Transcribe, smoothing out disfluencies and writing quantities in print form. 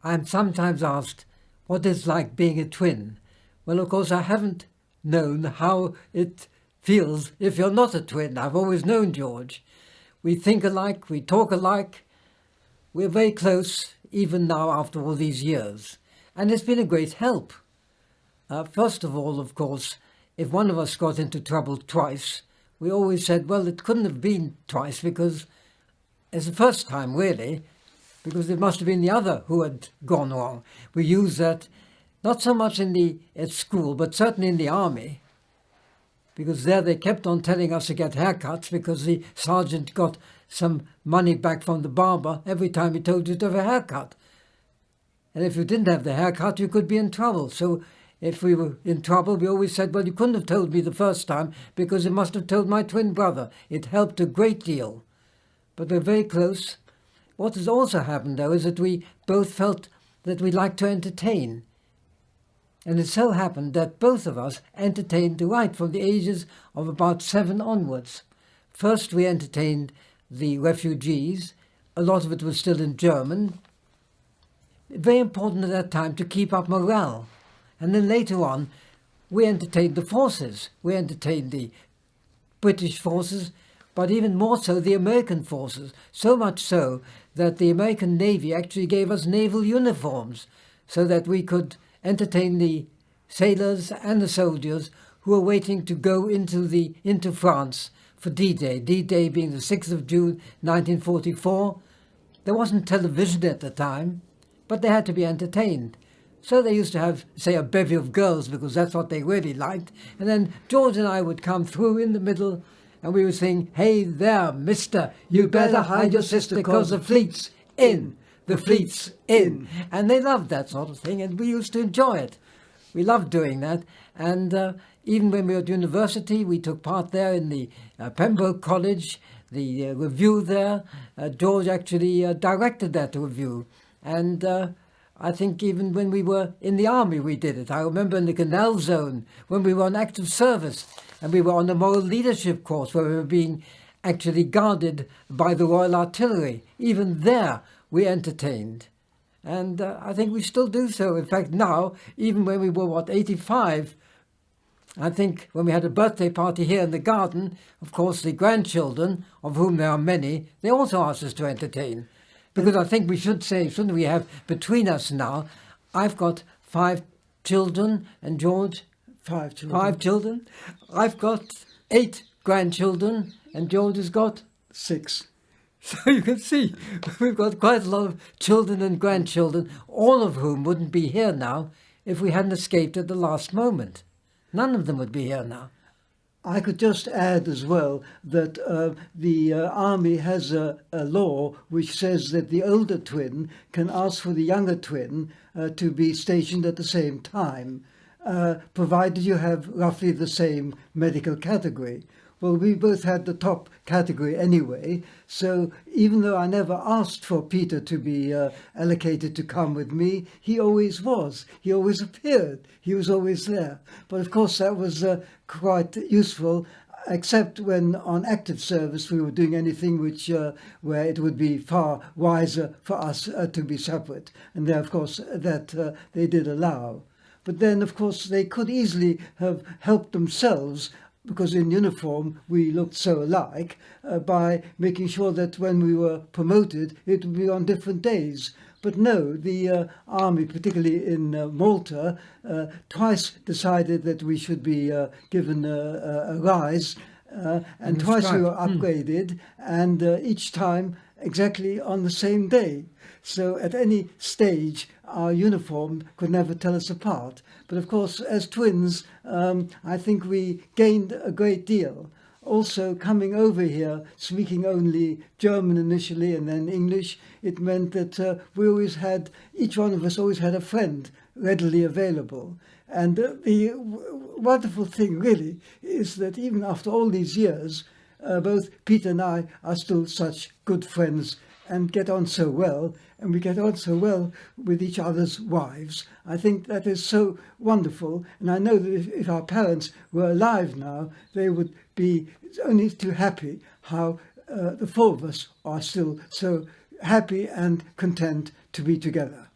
I'm sometimes asked what it's like being a twin. Well, of course, I haven't known how it feels if you're not a twin. I've always known George. We think alike, we talk alike. We're very close, even now after all these years. And it's been a great help. First of all, of course, if one of us got into trouble twice, we always said, well, it couldn't have been twice because it's the first time, really, because it must have been the other who had gone wrong. We use that not so much at school, but certainly in the army, because there they kept on telling us to get haircuts because the sergeant got some money back from the barber every time he told you to have a haircut. And if you didn't have the haircut, you could be in trouble. So if we were in trouble, we always said, well, you couldn't have told me the first time because you must have told my twin brother. It helped a great deal. But we're very close. What has also happened, though, is that we both felt that we liked to entertain. And it so happened that both of us entertained right from the ages of about 7 onwards. First, we entertained the refugees. A lot of it was still in German. Very important at that time to keep up morale. And then later on, we entertained the forces. We entertained the British forces, but even more so the American forces. So much so that the American Navy actually gave us naval uniforms so that we could entertain the sailors and the soldiers who were waiting to go into France for D-Day. D-Day being the 6th of June 1944. There wasn't television at the time, but they had to be entertained. So they used to have, say, a bevy of girls because that's what they really liked. And then George and I would come through in the middle and we would sing, "Hey there, mister, you better hide your sister because the fleet's in. The fleet's in." And they loved that sort of thing, and we used to enjoy it. We loved doing that. And even when we were at university, we took part there in the Pembroke College, the review there. George actually directed that review. And I think even when we were in the army, we did it. I remember in the Canal Zone, when we were on active service, and we were on the moral leadership course, where we were being actually guarded by the Royal Artillery. Even there, we entertained. And I think we still do so. In fact, now, even when we were, 85, I think when we had a birthday party here in the garden, of course, the grandchildren, of whom there are many, they also asked us to entertain. Because I think we should say, shouldn't we have between us now, I've got 5 children, and George? 5 children. 5 children. I've got 8 grandchildren, and George has got 6. So you can see, we've got quite a lot of children and grandchildren, all of whom wouldn't be here now if we hadn't escaped at the last moment. None of them would be here now. I could just add as well that the army has a law which says that the older twin can ask for the younger twin to be stationed at the same time, provided you have roughly the same medical category. Well, we both had the top category anyway, so even though I never asked for Peter to be allocated to come with me, he always was. He always appeared. He was always there. But of course that was quite useful, except when on active service we were doing anything where it would be far wiser for us to be separate. And there, of course, that they did allow. But then, of course, they could easily have helped themselves, because in uniform we looked so alike, by making sure that when we were promoted it would be on different days. But no, the army, particularly in Malta, twice decided that we should be given a rise, and twice we were upgraded, and each time exactly on the same day. So at any stage our uniform could never tell us apart. But of course, as twins, I think we gained a great deal. Also, coming over here, speaking only German initially and then English, it meant that each one of us always had a friend readily available. And the wonderful thing really is that even after all these years, both Peter and I are still such good friends and get on so well, and we get on so well with each other's wives. I think that is so wonderful, and I know that if our parents were alive now, they would be only too happy how the 4 of us are still so happy and content to be together.